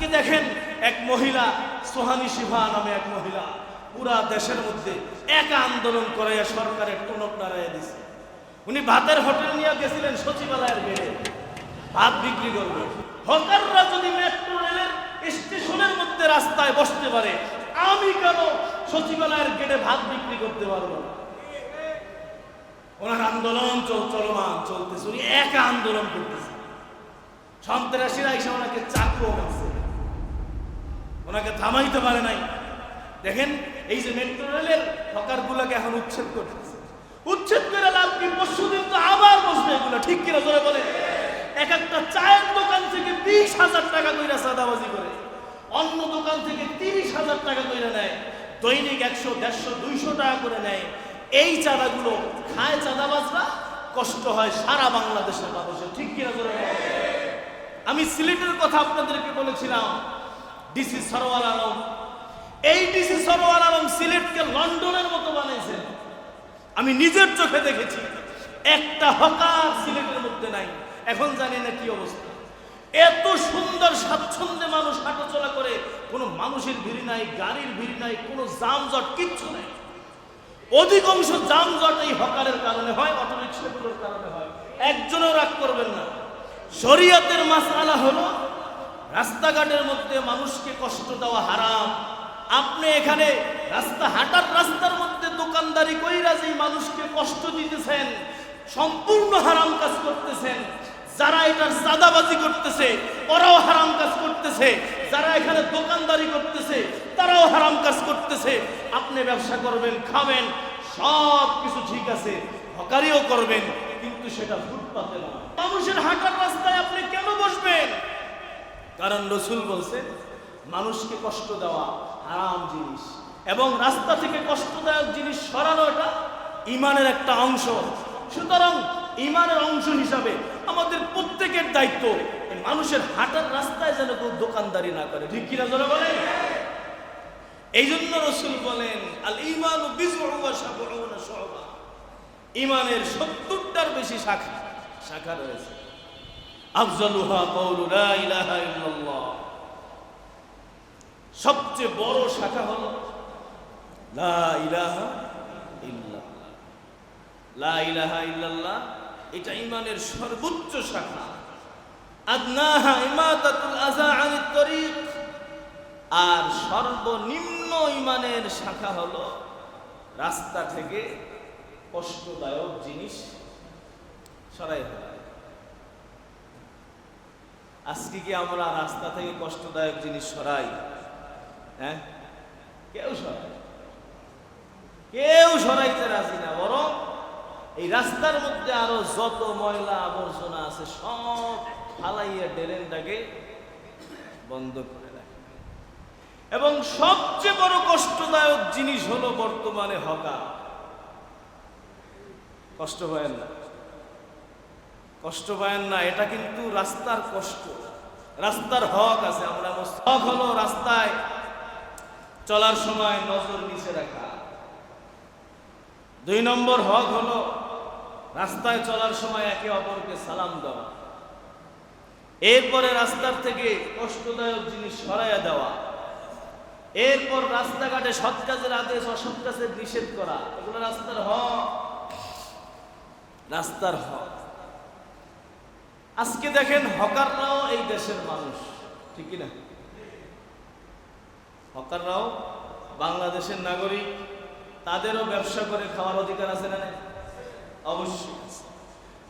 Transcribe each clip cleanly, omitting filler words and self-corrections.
আজকে দেখেন এক মহিলা সোহানী শিভা নামে এক মহিলা পুরা দেশের মধ্যে একা আন্দোলন করে সরকারের টনক নাড়াইয়া দিছে। উনি ভাতের হোটেল নিয়ে গেছিলেন সচিবালয়ের গেটে ভাত বিক্রি করবে। হকাররা যদি মেট্রো রেলের স্টেশনের মধ্যে রাস্তায় বসতে পারে, আমি কেন সচিবালয়ের গেটে ভাত বিক্রি করতে পারবো না? ওনার আন্দোলন চলমান চলতেছে, উনি একা আন্দোলন করতেছে। সন্ত্রাসীরা এসে ওনাকে চাকু মারছে, ওনাকে থামাইতে পারে নাই। দেখেন এই যে মেট্রো রেলের হকার গুলাকে এখন উচ্ছেদ করতেছে। উচ্ছেদ করে লাভ কি? পরশুদিন তো আবার বসবে এগুলো, ঠিক কিনা জোরে বলে? এক একটা চায়ের দোকান থেকে 20,000 টাকা কইরা চাঁদাবাজি করে, অন্য দোকান থেকে 30,000 টাকা কইরা নেয়, দৈনিক 100, 150, 200 টাকা করে নেয়। এই চাঁদাগুলো খায় চাঁদাবাজরা, কষ্ট হয় সারা বাংলাদেশের মানুষের, ঠিক কিনা জোরে বলে? আমি সিলেটের কথা আপনাদেরকে বলেছিলাম, ডিসি সরওয়ার আলম। এই ডিসি সরওয়ার আলম সিলেটকে লন্ডনের মতো বানাইছেন। আমি নিজের চোখে দেখেছি, একটা হকার সিলেটের মধ্যে নাই। এখন জানি না কি অবস্থা। এত সুন্দর স্বাচ্ছন্দ্যে মানুষ হাঁটাচলা করে, কোনো মানুষের ভিড় নাই, গাড়ির ভিড় নাই, কোনো যানজট কিচ্ছু নাই। অধিকাংশ যানজট এই হকারের কারণে হয়, অটোরিকশাগুলোর কারণে হয়। একজনও রাগ করবেন না। শরীয়তের মাসআলা হলো রাস্তাঘাটের মধ্যে মানুষকে কষ্ট দেওয়া হারাম। আপনি এখানে হাঁটার রাস্তার মধ্যে দোকানদারি কইরা যে মানুষকে কষ্ট দিতেছেন, সম্পূর্ণ হারাম কাজ করতেছেন। যারা এটার চাঁদাবাজি করতেছে ওরাও হারাম কাজ করতেছে, যারা এখানে দোকানদারি করতেছে তারাও হারাম কাজ করতেছে। আপনি ব্যবসা করবেন, খাবেন, সব কিছু ঠিক আছে, হকারিও করবেন, কিন্তু সেটা ফুটপাতে না। মানুষের হাঁটার রাস্তায় আপনি কেন বসবেন? কারণ রাসূল বলছেন মানুষকে কষ্ট দেওয়া হারাম জিনিস, এবং রাস্তা থেকে কষ্টদায়ক জিনিস সরানো এটা ঈমানের একটা অংশ। সুতরাং ঈমানের অংশ হিসাবে আমাদের প্রত্যেকের দায়িত্ব এই মানুষের হাঁটার রাস্তায় যেন কেউ দোকানদারি না করে, ঠিক কিনা জোরে বলেন? এই জন্য রাসূল বলেন আল ঈমানু বিজউন ওয়া সাবউনা শুআবা, ঈমানের 70টার বেশি শাখা রয়েছে। আফজালুহা কাউলু লা ইলাহা ইল্লাল্লাহ, সবচেয়ে বড় শাখা হলো লা ইলাহা ইল্লাল্লাহ। লা ইলাহা ইল্লাল্লাহ এটা ঈমানের সর্বোচ্চ শাখা। আদনাহা ইমাতাতুল আযা আনিত তরিক, আর সর্বনিম্ন ঈমানের শাখা হলো রাস্তা থেকে কষ্টদায়ক জিনিস সরাই ফেলা। আজকে কি আমরা রাস্তা থেকে কষ্টদায়ক জিনিস সরাই? হ্যাঁ, কেউ সরাইতে রাজি না। বরং এই রাস্তার মধ্যে আরো যত ময়লা আবর্জনা আছে সব ফালাইয়া ড্রেনটাকে বন্ধ করে রাখে। এবং সবচেয়ে বড় কষ্টদায়ক জিনিস হলো বর্তমানে হকার। কষ্ট পায়েন না, এটা কিন্তু রাস্তার কষ্ট, রাস্তার হক আছে। আমরা হক হলো রাস্তায় চলার সময় নজর নিচে রাখা। 2 নম্বর হক হলো রাস্তায় চলার সময় একে অপরকে সালাম দেওয়া। এরপরে রাস্তার থেকে কষ্টদায়ক জিনিস সরাইয়া দেওয়া। এরপর রাস্তাঘাটে সৎ কাজের আদেশ, অসৎ কাজের নিষেধ করা, এগুলো রাস্তার হক। আজকে দেখেন হকাররাও এই দেশের মানুষ, ঠিক না? হকাররাও বাংলাদেশের নাগরিক, তাদেরও ব্যবসা করে খাওয়ার অধিকার আছে না? অবশ্যই আছে।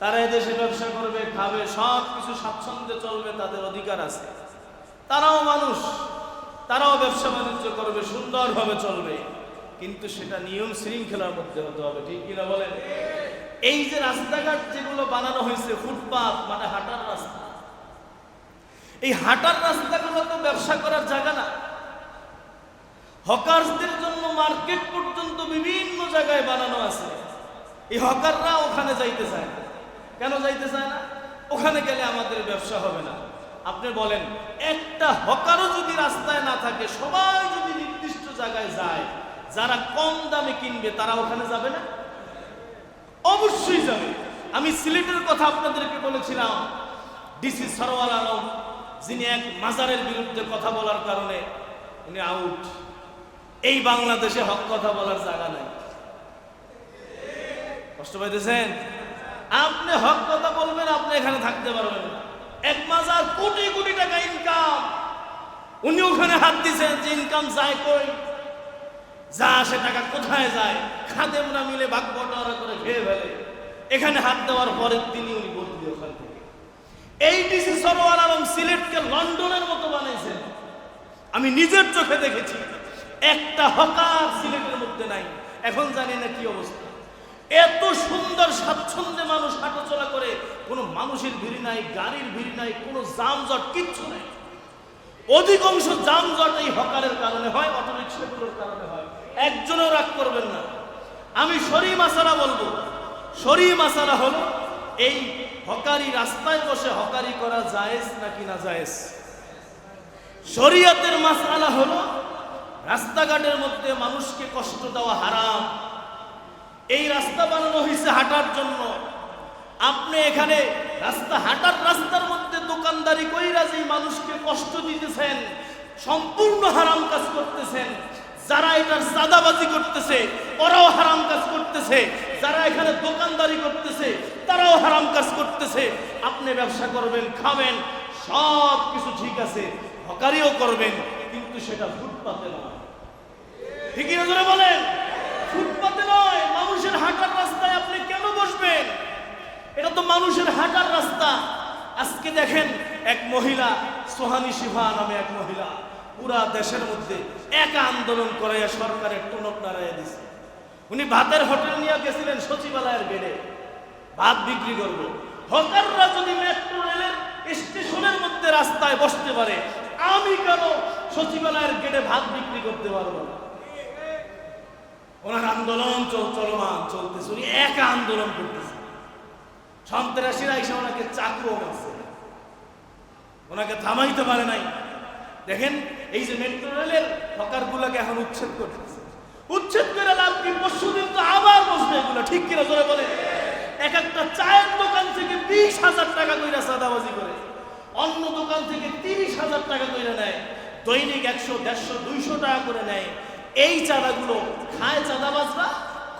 তারা এদেশে ব্যবসা করবে, খাবে, সব কিছু স্বাচ্ছন্দ্যে চলবে, তাদের অধিকার আছে। তারাও মানুষ, তারাও ব্যবসা বাণিজ্য করবে, সুন্দরভাবে চলবে, কিন্তু সেটা নিয়ম শৃঙ্খলার মধ্যে হতে হবে, ঠিক কিনা বলেন? এই যে রাস্তাঘাট যেগুলো বানানো হয়েছে, ফুটপাত মানে হাঁটার রাস্তা, এই হাঁটার রাস্তাগুলো তো ব্যবসা করার জায়গা না। হকারদের জন্য মার্কেট পর্যন্ত বিভিন্ন জায়গায় বানানো আছে। এই হকাররা ওখানে যাইতে চায় না। কেন যাইতে চায় না? ওখানে গেলে আমাদের ব্যবসা হবে না। আপনি বলেন, একটা হকারও যদি রাস্তায় না থাকে, সবাই যদি নির্দিষ্ট জায়গায় যায়, যারা কম দামে কিনবে তারা ওখানে যাবে না? অবশ্যই যাবে। আমি সিলেটের কথা আপনাদেরকে বলেছিলাম, ডিসি সরওয়ার আলম যিনি এক মাজারের বিরুদ্ধে কথা বলার কারণে উনি আউট। এই বাংলাদেশে হক কথা বলার জায়গা নাই। কষ্ট পাইতেছেন? আপনি হক কথা বলবেন, আপনি এখানে থাকতে পারবেন না। এক মাজার কোটি কোটি টাকা ইনকাম, উনি ওখানে হাত দিয়েছেন যে ইনকাম যায় কই, যা আসে টাকা কোথায় যায়, খাদেমরা মিলে ভাগ বটোয়ারা করে খেয়ে ফেলে। এখানে হাত দেওয়ার পরের দিনই উনি বদলি ওখান থেকে। এই ডিসি সরোয়ার আলম সিলেটকে লন্ডনের মতো বানাইছেন। আমি নিজের চোখে দেখেছি, একটা হকার সিলেটের মধ্যে নাই। এখন জানি না কি অবস্থা। এত সুন্দর স্বাচ্ছন্দ্যে মানুষ হাঁটাচলা করে, কোনো মানুষের ভিড় নাই, গাড়ির ভিড় নাই, কোনো যানজট কিচ্ছু নাই। অধিকাংশ যানজট এই হকারের কারণে হয়, অটোরিক্সাগুলোর কারণে হয়। একজনও রাগ করবেন না। আমি শরী মাসালা বলবো। শরী মাসালা হলো এই হকারি রাস্তায় বসে হকারি করা জায়েজ নাকি না জায়েজ। শরীয়তের মাসালা হলো রাস্তাঘাটের মধ্যে মানুষকে কষ্ট দেওয়া হারাম। এই রাস্তা বানানো হয়েছে হাঁটার জন্য। আপনি এখানে রাস্তার মধ্যে দোকানদারি কইরা যে মানুষকে কষ্ট দিতেছেন, সম্পূর্ণ হারাম কাজ করতেছেন। যারা এটার চাঁদাবাজি করতেছে ওরাও হারাম কাজ করতেছে, যারা এখানে দোকানদারি করতেছে তারাও হারাম কাজ করতেছে। আপনি ব্যবসা করবেন, খাবেন, সব কিছু ঠিক আছে, হকারিও করবেন, কিন্তু সেটা ফুটপাতে নয়। ঠিকই না জোরে বলেন? ফুটপাতে নয়, মানুষের হাঁটার রাস্তায় আপনি কেন বসবেন? এটা তো মানুষের হাঁটার রাস্তা। আজকে দেখেন, এক মহিলা, সোহানী শিভা নামে এক মহিলা, পুরা দেশের মধ্যে একা আন্দোলন করাইয়া সরকারের টনক নাড়াইয়া দিছে। উনি ভাতের হোটেল নিয়ে গেছিলেন সচিবালয়ের গেটে, ভাত বিক্রি করবো। হকাররা যদি মেট্রো রেলের স্টেশনের মধ্যে রাস্তায় বসতে পারে, আমি কেন সচিবালয়ের গেটে ভাত বিক্রি করতে পারবো না? ওনার আন্দোলন চলমান চলতেছে, উনি একা আন্দোলন করতেছে। সন্ত্রাসীরা এসে ওনাকে চাকরও মারছে, ওনাকে থামাইতে পারে নাই। দেখেন, এই যে মেট্রো রেলের হকার গুলাকে এখন উচ্ছেদ করতেছে। উচ্ছেদ করে লাভ কি? পরশুদিন তো আবার বসবে এগুলো। ঠিক কিনা জোরে বলে? এক একটা চায়ের দোকান থেকে 20,000 টাকা কইরা চাঁদাবাজি করে, অন্য দোকান থেকে 30,000 টাকা কইরা নেয়, দৈনিক 100, 150, 200 টাকা করে নেয়। এই চাঁদাগুলো খায় চাঁদাবাজরা,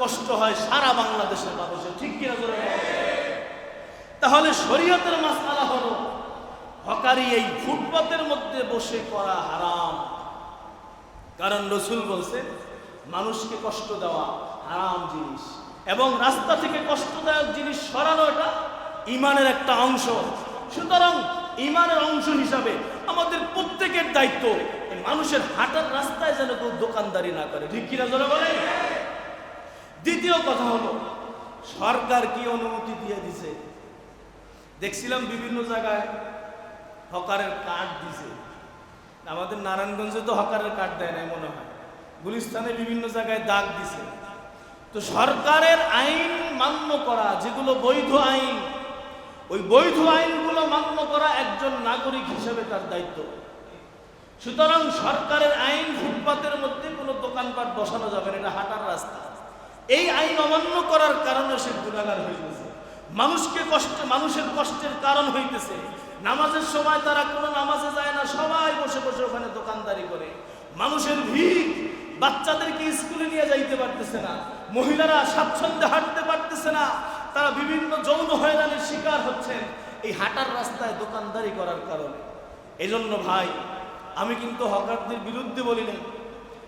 কষ্ট হয় সারা বাংলাদেশের মানুষের। ঠিক কিনা জোরে? তাহলে শরীয়তের মাসআলা হলো হকারি এই ফুটপাতের মধ্যে বসে করা হারাম। কারণ রাসূল বলছে মানুষকে কষ্ট দেওয়া হারাম জিনিস, এবং রাস্তা থেকে কষ্টদায়ক জিনিস সরানো এটা ঈমানের একটা অংশ। সুতরাং ঈমানের অংশ হিসাবে আমাদের প্রত্যেকের দায়িত্ব মানুষের হাঁটার রাস্তায় যেন কেউ দোকানদারি না করে। ঠিক কিনা জোরে বলেন? দ্বিতীয় কথা হলো, সরকার কি অনুমতি দিয়ে দিছে? দেখছিলাম বিভিন্ন জায়গায় হকারের কার্ড দিছে। আমাদের নারায়ণগঞ্জে তো হকারের কার্ড দেয় নাই মনে হয়, গুলিস্তানে বিভিন্ন জায়গায় দাগ দিছে। তো সরকারের আইন মান্য করা, যেগুলো বৈধ আইন, ওই বৈধ আইনগুলো মান্য করা একজন নাগরিক হিসেবে তার দায়িত্ব। সুতরাং সরকারের আইন, ফুটপাতের মধ্যে কোনো দোকানপাট বসানো যাবে না, এটা হাঁটার রাস্তা। এই আইন অমান্য করার কারণে সে গুনাহগার হইতেছে, মানুষের কষ্টের কারণ হইতেছে। নামাজের সময় তারা কোনো নামাজে যায় না, সবাই বসে বসে ওখানে দোকানদারি করে। মানুষের ভিড়, বাচ্চাদেরকে স্কুলে নিয়ে যাইতে পারতেছে না, মহিলারা স্বাচ্ছন্দ্যে হাঁটতে পারতেছে না, তারা বিভিন্ন যৌন হয়রানির শিকার হচ্ছেন এই হাঁটার রাস্তায় দোকানদারি করার কারণে। এই জন্য ভাই, আমি কিন্তু হকারদের বিরুদ্ধে বলি না।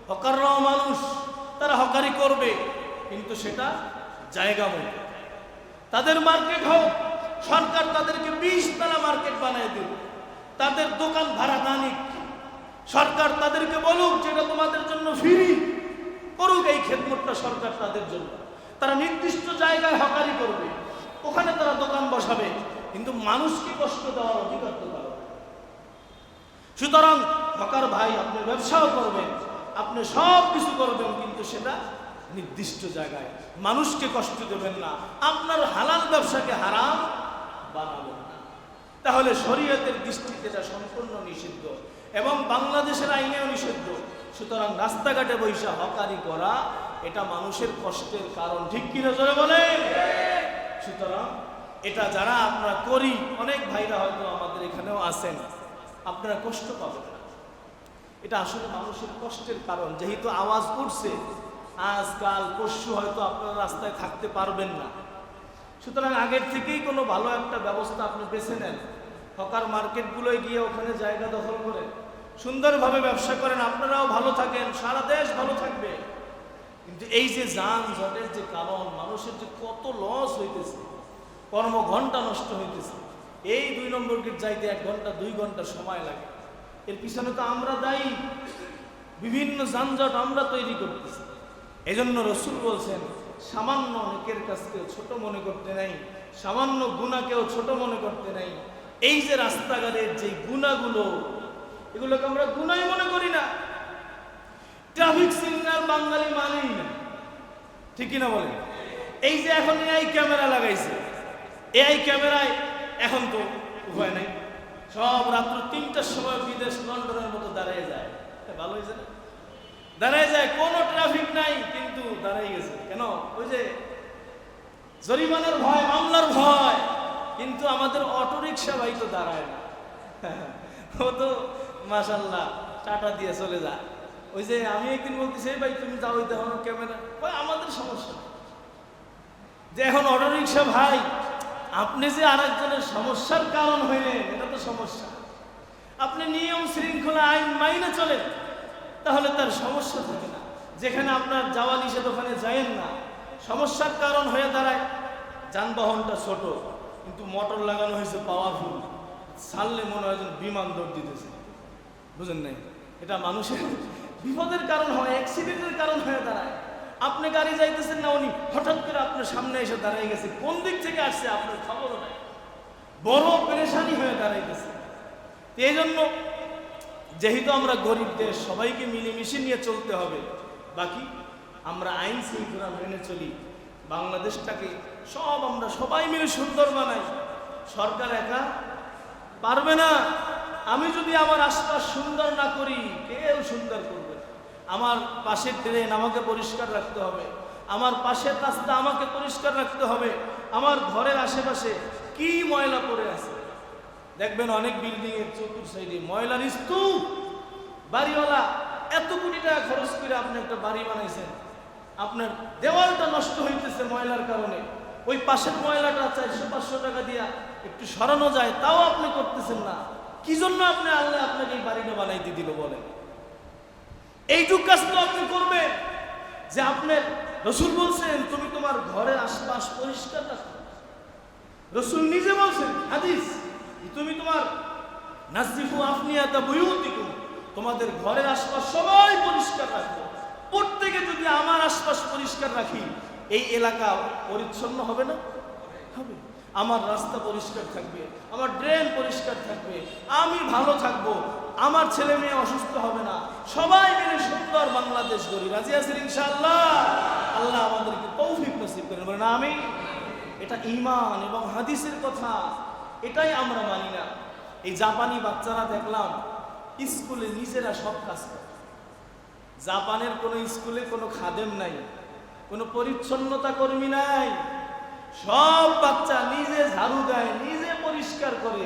হকাররাও মানুষ, তারা হকারি করবে, কিন্তু সেটা জায়গা মতো। তাদের মার্কেট হোক, সরকার তাদেরকে 20 তলা মার্কেট বানিয়ে দিল, তাদের দোকান ভাড়া না নিক, সরকার তাদেরকে বলুক যেটা তোমাদের জন্য ফ্রি, করুক এই খেদমতটা সরকার তাদের জন্য। তারা নির্দিষ্ট জায়গায় হকারি করবে, ওখানে তারা দোকান বসাবে, কিন্তু মানুষকে কষ্ট দেওয়ার অধিকার তো তারা। সুতরাং হকার ভাই, আপনি ব্যবসাও করবেন, আপনি সব কিছু করবেন, কিন্তু সেটা নির্দিষ্ট জায়গায়। মানুষকে কষ্ট দেবেন না, আপনার হালাল ব্যবসাকে হারাম বানাবেন না। তাহলে শরীয়তের দৃষ্টিতে এটা সম্পূর্ণ নিষিদ্ধ, এবং বাংলাদেশের আইনেও নিষিদ্ধ। সুতরাং রাস্তাঘাটে বৈশা হকারি করা এটা মানুষের কষ্টের কারণ। ঠিক কিনা জোরে বলেন? সুতরাং এটা যারা আমরা করি, অনেক ভাইরা হয়তো আমাদের এখানেও আছেন, আপনারা কষ্ট পাবেন না। এটা আসলে মানুষের কষ্টের কারণ। যেহেতু আওয়াজ উঠছে, আজকাল পরশু হয়তো আপনারা রাস্তায় থাকতে পারবেন না। সুতরাং আগের থেকেই কোনো ভালো একটা ব্যবস্থা আপনি বেছে নেন। হকার মার্কেটগুলোয় গিয়ে ওখানে জায়গা দখল করে সুন্দরভাবে ব্যবসা করেন, আপনারাও ভালো থাকেন, সারা দেশ ভালো থাকবে। কিন্তু এই যে যানজটের যে কারণ, মানুষের যে কত লস হইতেছে, কর্মঘণ্টা নষ্ট হইতেছে, এই 2 নম্বর গেট যাইতে 1 ঘন্টা 2 ঘন্টা সময় লাগে। এর পিছনে তো আমরা দায়ী, বিভিন্ন যানজট আমরা তৈরি করতেছি। এই জন্য রসুল বলছেন, সামান্য নেকের কাজকেও ছোট মনে করতে নাই, সামান্য গুনাহকেও ছোট মনে করতে নাই। এই যে রাস্তাঘাটের যে গুনাহগুলো, এগুলোকে আমরা গুনাই মনে করি না। ট্রাফিক সিগন্যাল বাঙালি মানেই না, ঠিক কিনা বলেন? এই যে এখন এআই ক্যামেরা লাগাইছে, এআই ক্যামেরায় এখন তো উপায় নাই, সব রাত্র 3টার সময় বিদেশ লন্ডনের মতো দাঁড়িয়ে যায়। ভালো হয়েছে না? দাঁড়ায় যায়, কোনো ট্রাফিক নাই কিন্তু দাঁড়াই গেছে। কেন? ওই যে জরিমানার ভয়, মামলার ভয়। কিন্তু আমাদের অটোরিকশা ভাই তো দাঁড়ায় না, ও তো মাশাআল্লাহ টাটা দিয়ে চলে যায়। ওই যে আমি একদিন বলতেছি, ভাই তুমি যাও, ওই দেখো ক্যামেরা, ভাই আমাদের সমস্যা। যে এখন অটোরিকশা ভাই, আপনি যে আরেকজনের সমস্যার কারণ হইলেন, এটা তো সমস্যা। আপনি নিয়ম শৃঙ্খলা আইন মাইনে চলেন, তাহলে তার সমস্যা থাকে না। যেখানে আপনার যাওয়া নিষেধ, ওখানে যায়েন না। সমস্যার কারণ হয়ে দাঁড়ায় যানবাহনটা ছোট, কিন্তু মোটর লাগানো হয়েছে পাওয়ারফুল, ছাড়লে মনে হয় যেন বিমান দৌড় দিতেছে। বুঝেন নাই? এটা মানুষের বিপদের কারণ হয়, অ্যাক্সিডেন্টের কারণ হয়ে দাঁড়ায়। আপনি গাড়ি যাইতেছেন না, উনি হঠাৎ করে আপনার সামনে এসে দাঁড়িয়ে গেছে, কোন দিক থেকে আসছে আপনার খবরও নাই, বড় পেরেশানি হয়ে দাঁড়াইতেছে। এই জন্য যেহেতু আমরা গরিব দেশ, সবাইকে মিলেমিশে নিয়ে চলতে হবে। বাকি আমরা আইন শৃঙ্খলা মেনে চলি, বাংলাদেশটাকে আমরা সবাই মিলে সুন্দর বানাই। সরকার একা পারবে না। আমি যদি আমার আশপাশ সুন্দর না করি, কেউ সুন্দর করবে না। আমার পাশের ড্রেন আমাকে পরিষ্কার রাখতে হবে, আমার পাশের রাস্তা আমাকে পরিষ্কার রাখতে হবে। আমার ঘরের আশেপাশে কি ময়লা পড়ে আছে, দেখবেন অনেক বিল্ডিং এর চতুর সাইডে ময়লার স্তূপ। বাড়িওয়ালা এত কোটি টাকা খরচ করে আপনি একটা বাড়ি বানাইছেন, আপনার দেওয়ালটা নষ্ট হইতেছে ময়লার কারণে। ওই পাশের ময়লাটা 400-500 টাকা দিয়া একটু সরানো যায়, তাও আপনি করতেছেন না। কি জন্য আল্লাহ আপনাকে এই বাড়িটা বানাইতে দিল বলেন? এইটুক কাজ তো আপনি করবেন, যে আপনার রসুল বলছেন তুমি তোমার ঘরের আশপাশ পরিষ্কার রাখো। রসুল নিজে বলছেন হাদিস, তুমি তোমার নাজিফু আফনিয়াতা বুয়ুতিকুম, তোমাদের ঘরের আশপাশ সবাই পরিষ্কার রাখো। প্রত্যেকে যদি আমার আশপাশ পরিষ্কার রাখি, এই এলাকা পরিচ্ছন্ন হবে না? হবে। আমার রাস্তা পরিষ্কার থাকবে, আমার ড্রেন পরিষ্কার থাকবে, আমি ভালো থাকবো, আমার ছেলে মেয়ে অসুস্থ হবে না। সবাই মিলে সুন্দর বাংলাদেশ গড়ি। রাজি আছেন ইনশাআল্লাহ? আল্লাহ আমাদেরকে তৌফিক নসিব করেন, বলেন আমিন। এটা ঈমান এবং হাদিসের কথা, এটাই আমরা মানি না। এই জাপানি বাচ্চারা দেখলাম স্কুলে নিজেরা সব কাজ করে। জাপানের কোনো স্কুলে কোনো খাদেম নাই, কোনো পরিচ্ছন্নতা কর্মী নাই। সব বাচ্চা নিজে ঝাড়ু দেয়, নিজে পরিষ্কার করে।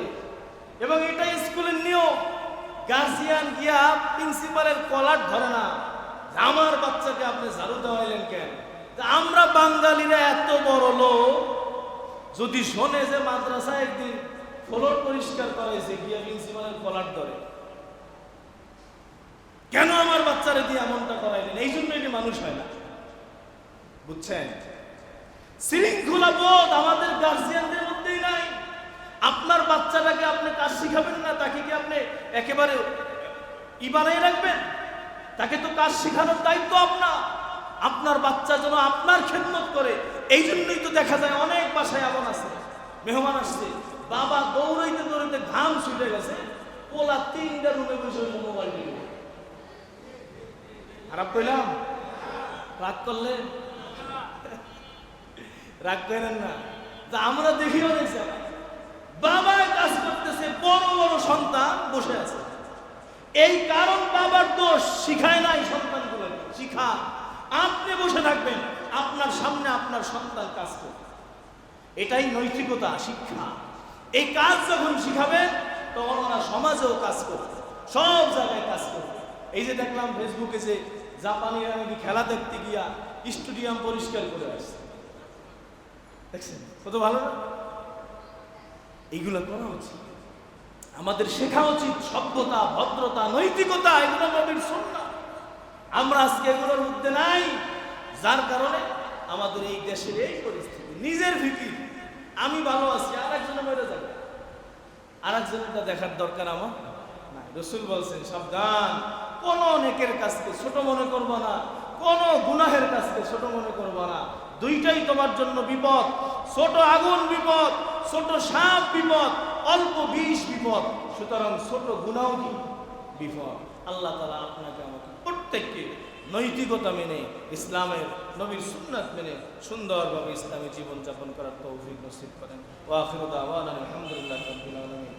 এবং এটা স্কুলের নিয়ম। গার্জিয়ান গিয়া প্রিন্সিপালের কলার ধরে না, আমার বাচ্চাকে আপনি ঝাড়ু দেওয়াইলেন কেন? আমরা বাঙালিরা এত বড় লোক, যদি শোনে যে মাদ্রাসায় একদিন ফ্লোর পরিষ্কার করাইছে, গিয়া প্রিন্সিপালের কলার ধরে, কেন আমার বাচ্চারে দিয়ে এমনটা করাইলেন? এই জন্য এটি মানুষ হয় না। বুঝছেন? শৃঙ্খলা বোধ আমাদের গার্জিয়ানদের মধ্যেই নাই। আপনার বাচ্চাটাকে আপনি কাজ শিখাবেন না, তাকে কি আপনি একেবারে বানাই রাখবেন? তাকে তো কাজ শেখানোর দায়িত্ব আপনার। আপনার বাচ্চা যেন আপনার খেদমত করে। এই জন্যই তো দেখা যায় অনেক বাসায় এমন আছে, মেহমান আসছে, বাবা দৌড়াইতে দৌড়াইতে ঘাম ছুটে গেছে, পোলা 3টা রুমে বসে মোবাইল নিয়ে। খারাপ কইলাম? রাগ করলেন? রাগ করেন না। আমরা দেখি অনেক জায়গায় বাবা কাজ করতেছে, বড় বড় সন্তান বসে আছে। এই কারণ বাবার দোষ, শিখায় নাই সন্তানগুলো। শিখা, আপনি বসে থাকবেন, আপনার সামনে আপনার সন্তান কাজ করবে। এটাই নৈতিকতা, শিক্ষা। এই কাজ যখন শিখাবেন, তখন ওরা সমাজেও কাজ করবে, সব জায়গায় কাজ করবে। এই যে দেখলাম ফেসবুকে যে জাপানিরা নাকি খেলা দেখতে গিয়া স্টেডিয়াম পরিষ্কার করে আসছে, দেখছেন কত ভালো না? এইগুলো করা উচিত, আমাদের শেখা উচিত সভ্যতা, ভদ্রতা, নৈতিকতা, এগুলো নবীর সুন্নাহ। আমরা আজকে এগুলোর মধ্যে নাই, যার কারণে আমাদের এই দেশের এই পরিস্থিতি। নিজের ফিকির, আমি ভালো আছি, আর একজনে মরে যাবে, আর একজনটা দেখার দরকার আমার নাই। রসুল বলছেন সাবধান, কোন নেকের কাজকে ছোট মনে করবো না, কোন গুনাহের কাজকে ছোট মনে করবো না। দুইটাই তোমার জন্য বিপদ, ছোট আগুন বিপদ, ছোট সাপ বিপদ, অল্প বিষ বিপদ। সুতরাং ছোট গুনাহ কি বিপদ। আল্লাহ তাআলা আপনাকে আমাকে প্রত্যেককে নৈতিকতা মেনে, ইসলামের নবীর সুন্নাত মেনে সুন্দরভাবে ইসলামী জীবনযাপন করার তৌফিক নসিব করেন। ওয়া আখিরু দাওয়ানা আলহামদুলিল্লাহি রাব্বিল আলামিন।